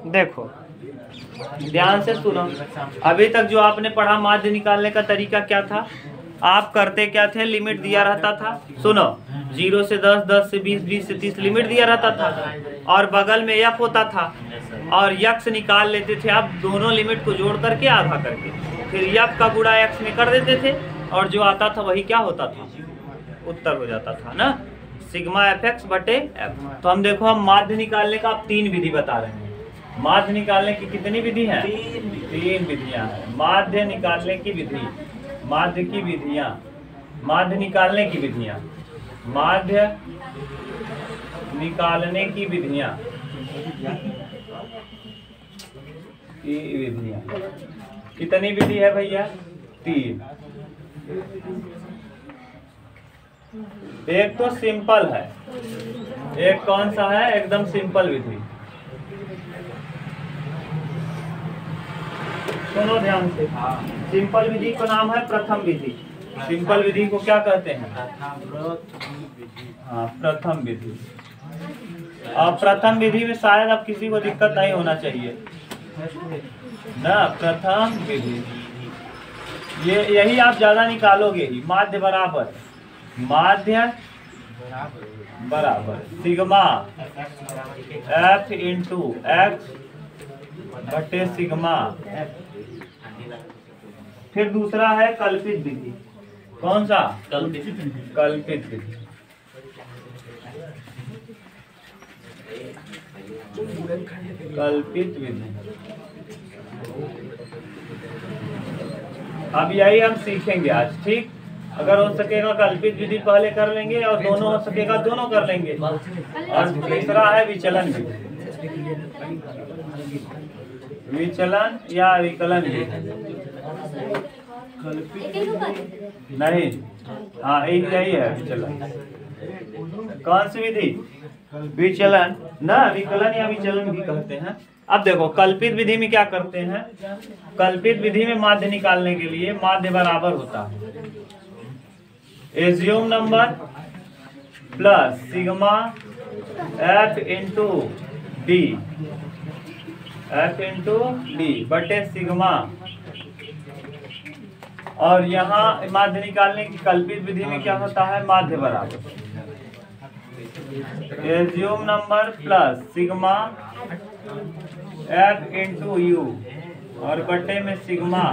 देखो ध्यान से सुनो, अभी तक जो आपने पढ़ा माध्य निकालने का तरीका क्या था, आप करते क्या थे, लिमिट दिया रहता था, सुनो 0 से 10, 10 से 20, 20 से 30 लिमिट दिया रहता था, और बगल में यफ होता था और यक्स निकाल लेते थे आप दोनों लिमिट को जोड़ करके आधा करके, फिर यफ का गुणा एक्स में कर देते थे और जो आता था वही क्या होता था, उत्तर हो जाता था ना, सिग्मा एफ एक्स बटे एफ। तो हम देखो हम माध्य निकालने का आप 3 विधि बता रहे हैं। माध्य निकालने की कितनी विधि है? 3 विधियां हैं माध्य निकालने की विधि, माध्य की विधियां, माध्य निकालने की विधियां, माध्य निकालने की विधियां, कितनी विधि है भैया? 3। एक तो सिंपल है, एक कौन सा है? एकदम सिंपल विधि। सुनो ध्यान से, सिंपल विधि का नाम है प्रथम विधि। सिंपल विधि को क्या कहते हैं? हाँ, प्रथम विधि। और प्रथम विधि में शायद अब किसी को दिक्कत नहीं होना चाहिए ना। प्रथम विधि ये यही आप ज्यादा निकालोगे ही, माध्य बराबर, माध्य बराबर सिग्मा एफ इंटू एक्स बटे सिग्मा। फिर दूसरा है कल्पित विधि। कौन सा? कल्पित विधि। कल्पित विधि अब यही हम सीखेंगे आज, ठीक। अगर हो सकेगा कल्पित विधि पहले कर लेंगे और दोनों हो सकेगा दोनों कर लेंगे। और तीसरा है विचलन विधि, विचलन या विकलन विधि। नहीं, हाँ यही है विचलन। कौन सी विधि? विचलन ना, विकलन या विचलन भी कहते हैं। अब देखो कल्पित विधि में क्या करते हैं, कल्पित विधि में माध्य निकालने के लिए माध्य बराबर होता है assume number plus sigma F into D, F into D बटे सिग्मा। और यहाँ माध्य निकालने की कल्पित विधि में क्या होता है? माध्य बराबर assume number plus sigma F into you और बटे में सिग्मा।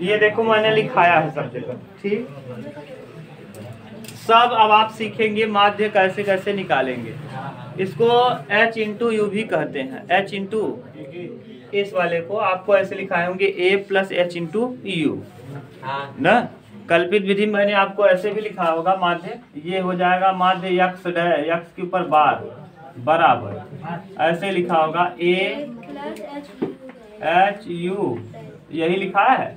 ये देखो मैंने लिखाया है सब जगह, ठीक। सब अब आप सीखेंगे माध्य कैसे कैसे निकालेंगे। इसको H इंटू यू भी कहते हैं, H इंटू, इस वाले को आपको ऐसे लिखाए होंगे A plus H into you ना। कल्पित विधि मैंने आपको ऐसे भी लिखा होगा माध्य, ये हो जाएगा माध्य यक्स यक्स के ऊपर बार बराबर, ऐसे लिखा होगा A H U, यही लिखा है,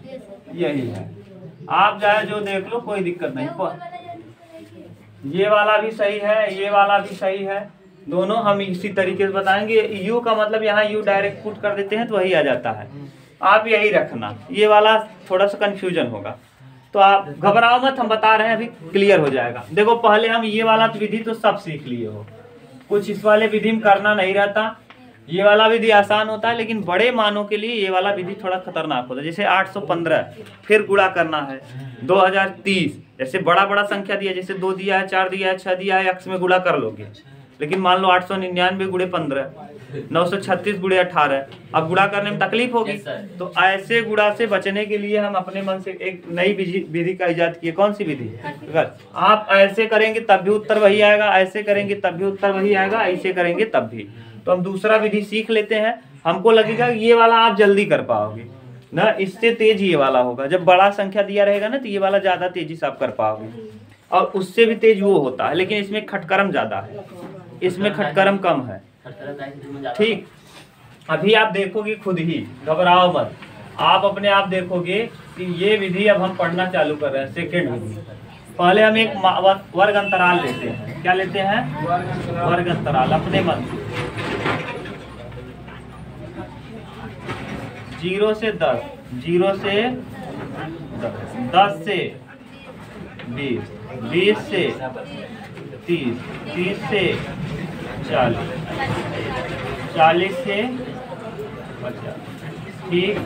यही है। आप चाहे जो देख लो, कोई दिक्कत नहीं। ये वाला भी सही है, ये वाला भी सही है, दोनों हम इसी तरीके से बताएंगे। यू का मतलब यहाँ यू डायरेक्ट पुट कर देते हैं तो वही आ जाता है, आप यही रखना। ये वाला थोड़ा सा कंफ्यूजन होगा तो आप घबराओ मत, हम बता रहे हैं, अभी क्लियर हो जाएगा। देखो पहले हम ये वाला विधि तो सब सीख लिए हो, कुछ इस वाले विधि में करना नहीं रहता। ये वाला विधि आसान होता है, लेकिन बड़े मानों के लिए ये वाला विधि थोड़ा खतरनाक होता है। जैसे 815 फिर गुणा करना है 2030, जैसे बड़ा बड़ा संख्या दिया, जैसे 2 दिया है, 4 दिया है, 6 दिया है, एक्स में गुणा कर लोगे। लेकिन मान लो 899 गुणे 15, 936 गुणे 18, अब गुणा करने में तकलीफ होगी। तो ऐसे गुणा से बचने के लिए हम अपने मन से एक नई विधि का इजाद किए। कौन सी विधि? अगर आप ऐसे करेंगे तब भी उत्तर वही आएगा, ऐसे करेंगे तब भी उत्तर वही आएगा, ऐसे करेंगे तब भी। तो हम दूसरा विधि सीख लेते हैं, हमको लगेगा ये वाला आप जल्दी कर पाओगे ना, इससे तेज ये वाला होगा। जब बड़ा संख्या दिया रहेगा ना तो ये वाला ज्यादा तेजी से आप कर पाओगे, और उससे भी तेज वो होता है, लेकिन इसमें खटकरम ज्यादा है, इसमें खटकरम कम है, ठीक। अभी आप देखोगे खुद ही, घबराओ मत, आप अपने आप देखोगे कि ये विधि अब हम पढ़ना चालू कर रहे हैं, सेकेंड विधि। पहले हम एक वर्ग अंतराल लेते हैं। क्या लेते हैं? वर्ग अंतराल। अपने मन 0 से 10, 0 से 10, 10 से 20, 20 से 30, 30 से 40, 40 से 50। ठीक,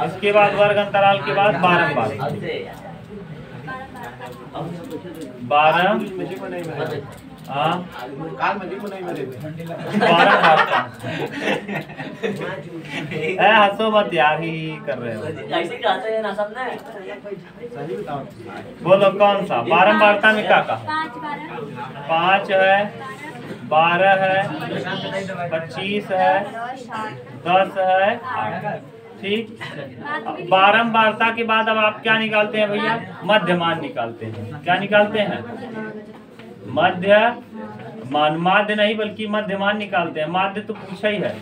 इसके बाद वर्ग अंतराल के बाद बारंबार 12 हाँ 12 हंसो मत यार, ही कर रहे हो। ऐसे कहते हैं ना सबने। बोलो कौन सा बारंबारता में क्या कहा? 5 है, 12 है, 25 है, 10 है। ठीक, बारंबारता के बाद अब आप क्या निकालते हैं भैया? मध्यमान निकालते हैं। क्या निकालते हैं? मध्यमान। माध्य नहीं बल्कि मध्यमान निकालते हैं। माध्य तो पूछा ही है,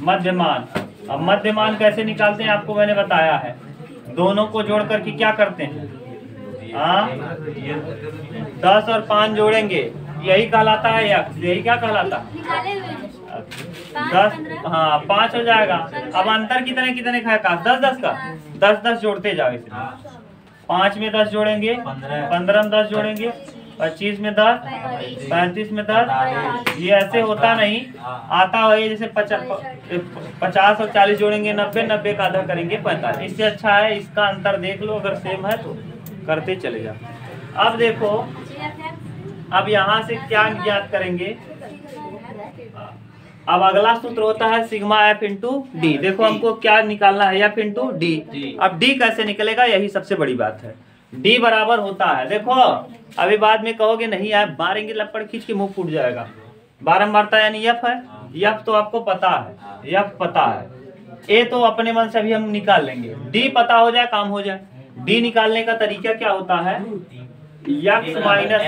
मध्यमान। अब मध्यमान कैसे निकालते हैं आपको मैंने बताया है। दोनों को जोड़ करके क्या करते हैं? 10 और 5 जोड़ेंगे, यही कहलाता है यक्स। यही क्या कहलाता है? 10 हाँ 5 हो जाएगा। अब अंतर कितने कितने का है? 10 का 10 जोड़ते जाओ। इसमें 5 में 10 जोड़ेंगे, 15 में 10 जोड़ेंगे, 25 में 10, 35 में 10। ये ऐसे होता नहीं, आता है जैसे 50 और 40 जोड़ेंगे 90, 90 का आधा करेंगे 45। इससे अच्छा है इसका अंतर देख लो, अगर सेम है तो करते चले जाओ। अब देखो, अब यहाँ से क्या ज्ञात करेंगे? अब अगला सूत्र होता है सिग्मा एफ इंटू डी। देखो हमको क्या निकालना है? F into D. अब डी कैसे निकलेगा, यही सबसे बड़ी बात है। डी बराबर होता है, देखो अभी बाद में कहोगे नहीं आप मारेंगे लपड़ खींच के मुंह फूट जाएगा। बारंबारता यानी एफ है, एफ तो आपको पता है, एफ पता है। ए तो अपने मन से अभी हम निकाल लेंगे, डी पता हो जाए काम हो जाए। डी निकालने का तरीका क्या होता है? यक्स माइनस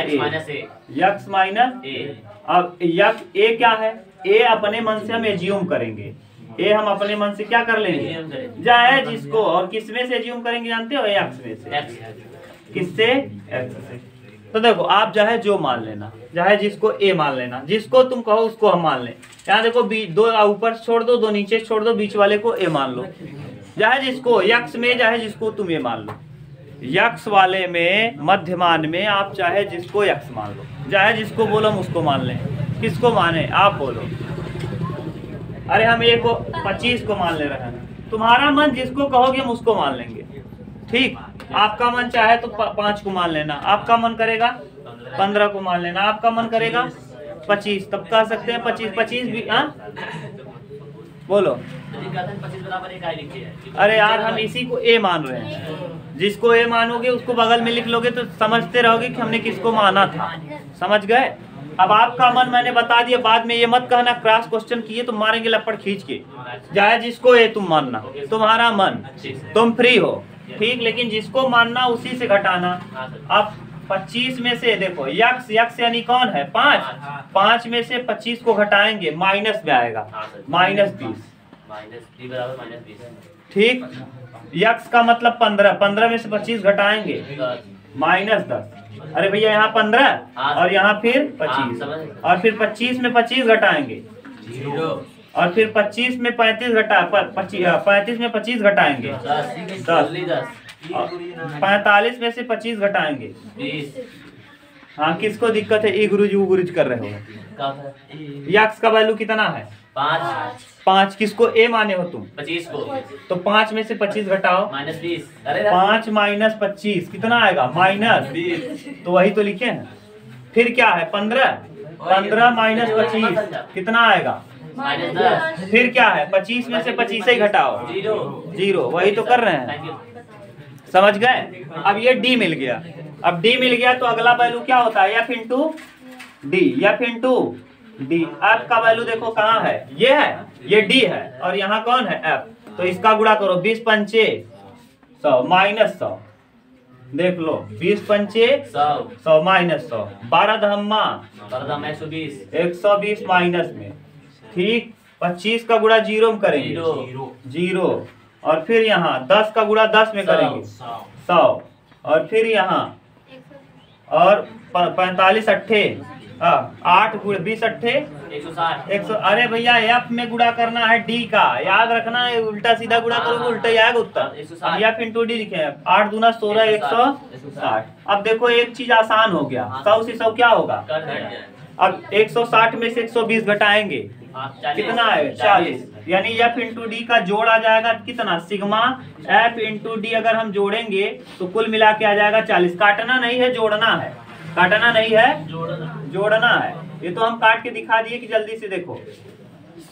ए, यक्स माइनस ए। अब यक्स ए क्या है? ए अपने मन से हम एज्यूम करेंगे। ए हम अपने मन से क्या कर लेंगे? जाए जिसको, और किसमें से एज्यूम करेंगे जानते हो? एक्स में से। किससे? एक्स से। तो देखो आप चाहे जो मान लेना, चाहे जिसको ए मान लेना, जिसको तुम कहो उसको हम मान लें। यहाँ देखो दो ऊपर छोड़ दो, दो नीचे छोड़ दो, बीच वाले को ए मान लो। चाहे जिसको यक्स में, चाहे जिसको तुम ए मान लो। यक्स वाले में मध्यमान में आप चाहे जिसको यक्स मान लो, चाहे जिसको बोलो हम उसको मान लें। किसको माने आप बोलो? अरे हम ए को 25 को मान ले रहे हैं, तुम्हारा मन जिसको कहोगे हम उसको मान लेंगे। ठीक, आपका मन चाहे तो 5 को मान लेना, आपका मन करेगा 15 को मान लेना, आपका मन करेगा 25, तब कह सकते हैं 25 भी। हाँ बोलो। अरे यार हम इसी को ए मान रहे हैं, जिसको ए मानोगे उसको बगल में लिख लोगे तो समझते रहोगे कि हमने किसको माना था। समझ गए? अब आपका मन मैंने बता दिया, बाद में ये मत कहना क्रॉस क्वेश्चन किए तो मारेंगे लपड़ खींच के। चाहे जिसको ए तुम मानना, तुम्हारा मन, तुम फ्री हो। ठीक, लेकिन जिसको मानना उसी से घटाना। अब 25 में से देखो यक्स, यक्स यानी कौन है? 5 में से 25 को घटाएंगे, माइनस में आएगा -20। ठीक, यक्स का मतलब 15, 15 में से 25 घटाएंगे -10। अरे भैया यहाँ 15 और यहाँ फिर 25, और फिर 25 में 25 घटाएंगे, और फिर 25 में 35 घटा 35 में 25 घटाएंगे 10, 45 में से 25 घटाएंगे 20। हाँ किसको दिक्कत है? ई गुरुज ऊ गुरुज कर रहे हो। यक्स का वैल्यू कितना है? 5। किसको ए माने हो तुम? 25 को। तो 5 में से 25 घटाओ, -20। 5 - 25 कितना आएगा? -20। तो वही तो लिखे हैं। फिर क्या है? 15 - 25 कितना आएगा? -10। फिर क्या है? 25 में से 25 ही घटाओ, 0। वही तो कर रहे हैं। समझ गए? अब ये डी मिल गया। अब डी मिल गया तो अगला वैल्यू क्या होता है? F into D, F into D. F का वैल्यू देखो कहाँ है? ये है, ये डी है, और यहाँ कौन है? एफ। तो इसका गुणा करो, 20 पंचे 100 -100। देख लो 20 पंचे 100 -100, 12 धम्मा 120 माइनस में। ठीक, 25 का गुणा 0 में करेंगे, 0। और फिर यहाँ 10 का गुणा 10 में करेंगे 100, और फिर यहाँ और 45 अट्ठे 8 गुणा 20 अट्ठे 160। अरे भैया एफ में गुणा करना है डी का, याद रखना है। उल्टा सीधा गुणा करोगे उल्टा ही आएगा उत्तर। एफ इंटू डी लिखे हैं, 8 दूना 16 160। अब देखो एक चीज आसान हो गया, 100 से 100 क्या होगा? अब 160 में से 120 घटाएंगे कितना है 40, यानी एफ इंटू डी का जोड़ आ जाएगा कितना सिग्मा एफ इंटू डी। अगर हम जोड़ेंगे तो कुल मिला के आ जाएगा 40। काटना नहीं है, जोड़ना है, काटना नहीं है, जोड़ना है। ये तो हम काट के दिखा दिए कि जल्दी से देखो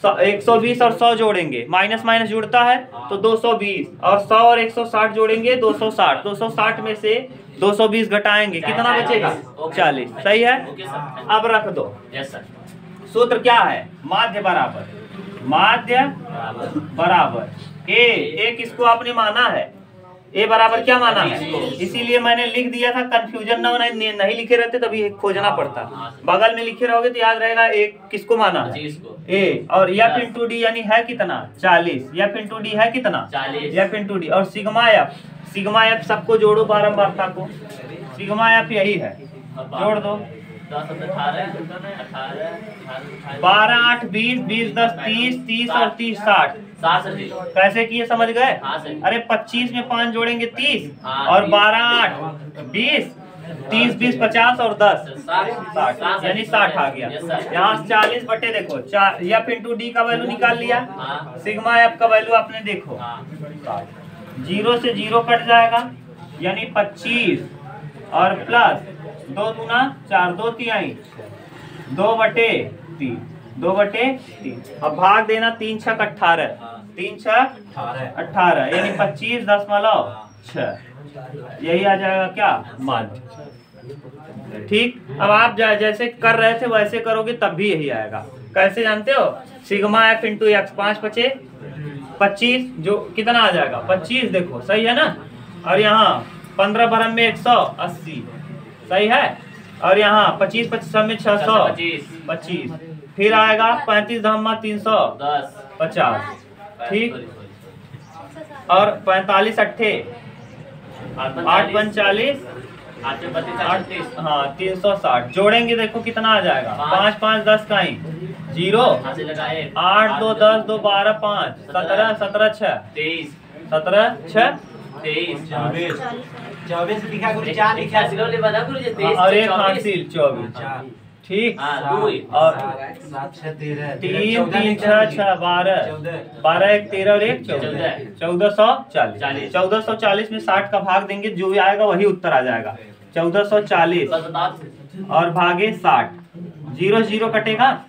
120 और 100 जोड़ेंगे, माइनस माइनस जुड़ता है तो 220, और 100 और 160 जोड़ेंगे 260। 260 में से 220 घटाएंगे कितना बचेगा 40। सही है, अब रख दो। सूत्र क्या है, माध्य बराबर माध्य बराबर ए किसको आपने माना है, ए बराबर क्या माना है, इसीलिए मैंने लिख दिया था। कंफ्यूजन ना होना, नहीं लिखे रहते तभी खोजना पड़ता। बगल में लिखे रहोगे तो याद रहेगा ए किसको माना है, ए। और एफ इंटू डी यानी है कितना 40, एफ इंटू डी है कितना 40, एफ इंटू डी। और सिग्मा एफ सबको जोड़ो बारंबारता को, सिग्मा एफ यही है, जोड़ दो 12 8 20 20 10 30 30 और 30 60। कैसे किए समझ गए? अरे 25 में 5 जोड़ेंगे 30, और 12 8 20 30 20 50 और 10 60, यानी 60 आ गया। यहाँ 40 बटे देखो एफ इंटू डी का वैल्यू निकाल लिया, सिग्मा एफ का वैल्यू आपने देखो 0 से 0 कट जाएगा, यानी 25 और प्लस 2 दूना 4 2 तिहाई 2 बटे 3 2 बटे 3। अब भाग देना 3 छक 18 3 छक 18, यानी 25.6। यही आ जाएगा क्या माध्य। ठीक, अब आप जैसे कर रहे थे वैसे करोगे तब भी यही आएगा। कैसे जानते हो, सिग्मा एफ इंटू एक्स 5 बचे 25, जो कितना आ जाएगा 25, देखो सही है ना। और यहाँ 15 बरम में 180, सही है। और यहाँ 25 25 में 625, फिर आएगा 35 धम्मा 350, ठीक। और 45 अट्ठे 8 45 हाँ 360 जोड़ेंगे, देखो कितना आ जाएगा 5 5 10 का ही 0 8 2 10 2 12 5 17 17 6 23 17 6 23 24 लिखा गुरु 4 लिखा और एक हासिल 24, ठीक। और 3 3 6 6 12 12 1 13 और 1 1440। 1440 में 60 का भाग देंगे, जो भी आएगा वही उत्तर आ जाएगा 1440 और भागे 60, 0 0 कटेगा।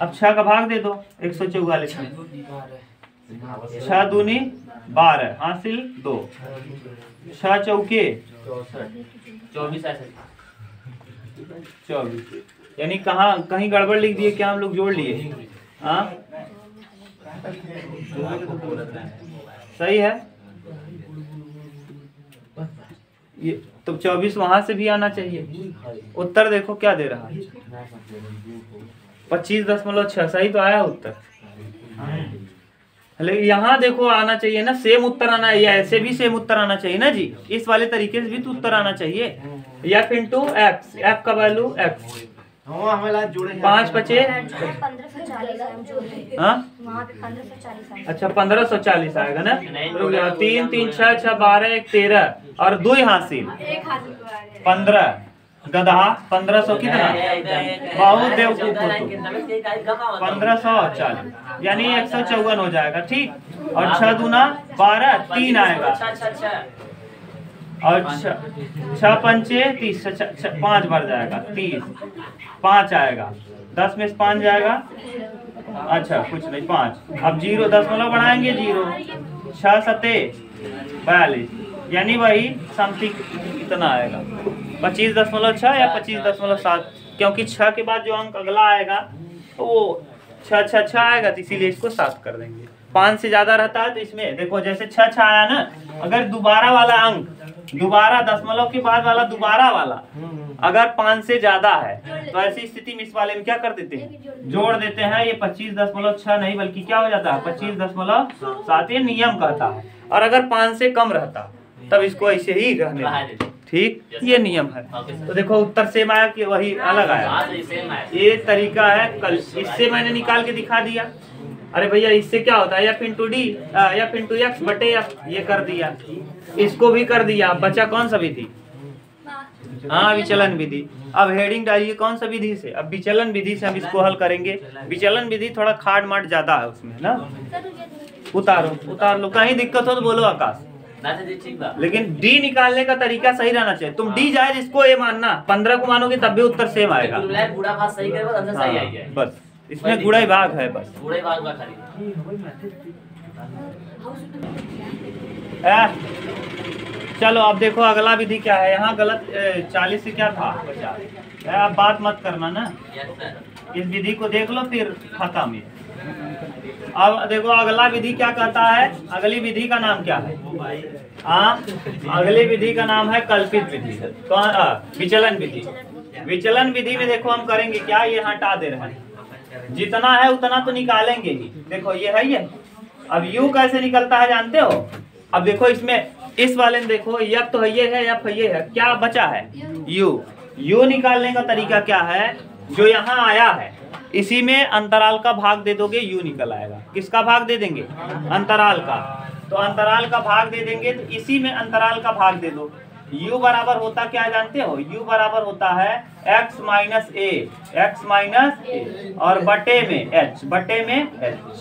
अब 6 का भाग दे दो 144, 6 दूनी 12 हासिल 2, 6 चौके 24, यानी कहीं गड़बड़ लिख दिए क्या, हम लोग जोड़ लिए। हाँ सही है, ये तो 24 वहां से भी आना चाहिए। उत्तर देखो क्या दे रहा है 25.6, सही तो आया उत्तर। लेकिन यहाँ देखो आना चाहिए ना, सेम उत्तर आना है, या ऐसे भी सेम उत्तर आना चाहिए ना जी, इस वाले तरीके से भी तो उत्तर आना चाहिए। एफ इंटू एक्स, एफ का वैल्यू एक्स 5 बचे 1540, अच्छा 1540 आएगा ना। 3 3 6 6 12 1 13 और 2 हासिल 15 गधा 1500 कितना, बहुत बेवकूफ हो तुम। 1540 यानी 154 हो जाएगा, ठीक। और 6 दूना 12 3 आएगा, और 6 पंचे 30, 5 भर जाएगा 30, 5 आएगा 10 में से 5 जाएगा, अच्छा कुछ नहीं 5। अब 0 दशमलव बढ़ाएंगे 0, 6 सते 42, यानी वही समथिंग कितना आएगा 25.6 या 25.7, क्योंकि 6 के बाद जो अंक अगला आएगा तो वो 6 6 6 आएगा, तो इसीलिए इसको 7 कर देंगे। 5 से ज्यादा रहता है तो इसमें देखो जैसे 6 6 आया ना, अगर दोबारा वाला अंक, दोबारा दशमलव के बाद वाला दोबारा वाला अगर 5 से ज्यादा है तो ऐसी स्थिति में इस वाले में क्या कर देते हैं, जोड़ देते हैं। ये 25.6 नहीं बल्कि क्या हो जाता है 25.7, ये नियम कहता है। और अगर 5 से कम रहता तब इसको ऐसे ही रहने देते, ठीक, ये नियम है। तो देखो उत्तर सेम आया कि वही अलग आया, ये तरीका है। कल इससे मैंने निकाल के दिखा दिया। अरे भैया इससे क्या होता है, F into D F into x बटे एफ, ये कर दिया, इसको भी कर दिया। बचा कौन सा भी थी, हाँ विचलन विधि। अब हेडिंग डालिए कौन सा विधि से, अब विचलन विधि से हम इसको हल करेंगे। विचलन विधि थोड़ा खाट माट ज्यादा है उसमें ना। उतारो उतार लो, कहीं दिक्कत हो तो बोलो आकाश। लेकिन डी निकालने का तरीका सही रहना चाहिए। तुम डी जाए इसको ए मानना, 15 को मानोगे तब भी उत्तर सेम आएगा। बस इसमें गुणा भाग है, बस चलो अब देखो अगला विधि क्या है। यहाँ गलत 40 से क्या था 50। आप बात मत करना ना, इस विधि को देख लो फिर खत्म ये। अब देखो अगला विधि क्या कहता है, अगली विधि का नाम क्या है? अगली विधि का नाम है कल्पित विधि, विचलन विधि। विचलन विधि में देखो हम करेंगे क्या, ये हटा दे रहे हैं, जितना है उतना तो निकालेंगे ही। देखो ये है ये। अब u कैसे निकलता है जानते हो? अब देखो इसमें इस वाले में देखो यफ तो ये है, यफ ये है, क्या बचा है u निकालने का तरीका क्या है, जो यहाँ आया है इसी में अंतराल का भाग दे दोगे u निकल आएगा। किसका भाग दे देंगे? अंतराल का। तो अंतराल का भाग दे देंगे तो इसी में अंतराल का भाग दे दो। u बराबर होता क्या जानते हो? u बराबर होता है x माइनस ए और बटे में h,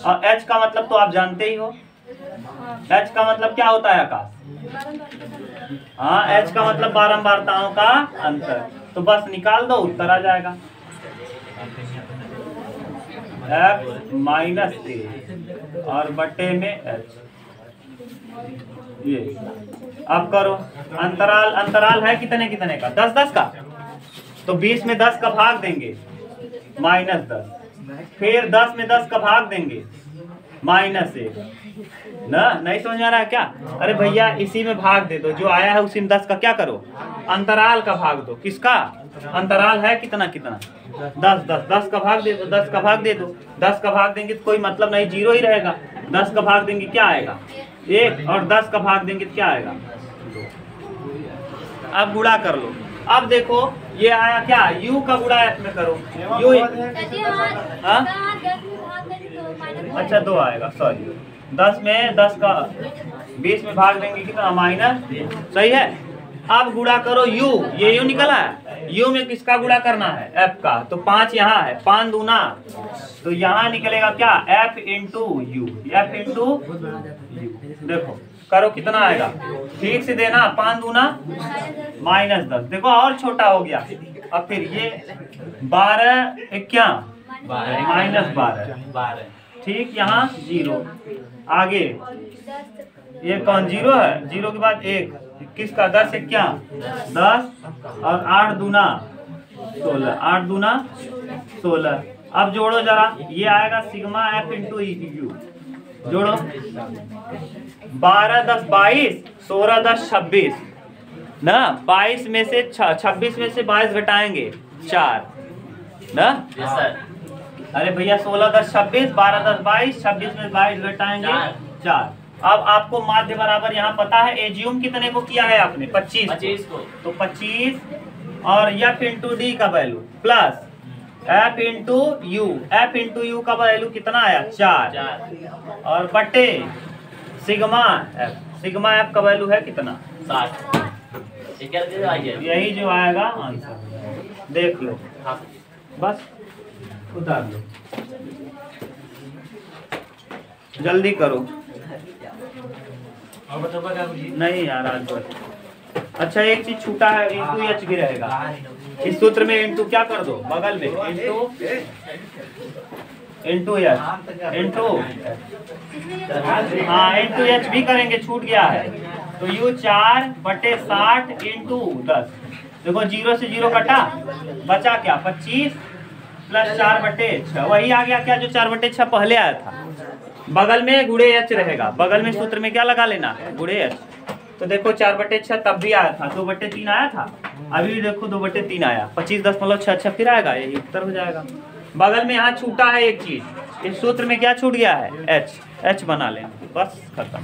और h का मतलब तो आप जानते ही हो। h का मतलब क्या होता है आकाश? हाँ h का मतलब बारंबारताओं का अंतर। तो बस निकाल दो, उत्तर आ जाएगा x माइनस ए और बटे में h। ये अब करो, अंतराल है कितने कितने का? 10 का। तो 20 में 10 का भाग देंगे -10, फिर 10 में 10 का भाग देंगे -1 ना। नहीं समझ आ रहा है क्या? अरे भैया इसी में भाग दे दो, जो आया है उसी में 10 का क्या करो, अंतराल का भाग दो। किसका? अंतराल है कितना कितना? 10 का भाग दे दो, 10 का भाग दे दो। 10 का भाग देंगे तो कोई मतलब नहीं, 0 ही रहेगा। 10 का भाग देंगे क्या आएगा? 1, और 10 का भाग देंगे तो क्या आएगा? 2। अब गुणा कर लो। अब देखो ये आया क्या, u का गुणा f में करो। u अच्छा 2 आएगा, सॉरी 10 में 10 का 20 में भाग देंगे कितना? माइनस, सही है। अब गुणा करो u, ये u निकला है। u में किसका गुणा करना है? f का। तो 5 यहाँ है, 5 दूना, तो यहाँ निकलेगा क्या? f into u। देखो करो कितना आएगा, ठीक से देना। 5 दूना -10, देखो और छोटा हो गया। अब फिर ये 12 क्या -12, ठीक, यहाँ 0 आगे। ये कौन 0 है? 0 के बाद 1 किसका? 10 1 क्या 10 और 8 दूना 16, 8 दूना 16। अब जोड़ो जरा, ये आएगा सिग्मा f इंटू u। जोड़ो 12 10 22, 16 10 26 ना। 22 में से 26 में से 22 घटाएंगे 4 ना। अरे भैया 16 10 26, 12 10 22, 26 में 22 घटाएंगे 4। अब आपको माध्य बराबर यहाँ पता है, एज्यूम कितने को किया है आपने? 25 को। तो 25 और f इंटू डी का value plus f into you का वैल्यू कितना आया? 4 और बटे सिग्मा f का वैल्यू है कितना? 60। यही जो आएगा आंसर, देख लो बस, उतार लो, जल्दी करो। नहीं यार आज बस। अच्छा एक चीज छूटा है, इंटू एच भी रहेगा इस सूत्र में। इंटू क्या कर दो बगल में, इंटू एच, हाँ इंटू एच भी करेंगे, छूट गया है। तो यू 4 बटे 60 इंटू 10। देखो 0 से 0 कटा, बचा क्या? 25 प्लस 4 बटे 6, वही आ गया क्या जो 4 बटे 6 पहले आया था। बगल में गुणे एच रहेगा, बगल में सूत्र में क्या लगा लेना? गुणे एच। तो देखो 4 बटे 6 तब भी आया था, 2 बटे 3 आया था, अभी भी देखो 2 बटे 3 आया। 25 10 फिर आएगा, यही उत्तर हो जाएगा। बगल में यहाँ छूटा है एक चीज, इस सूत्र में क्या छूट गया है? एच बना लेना, बस खत्म।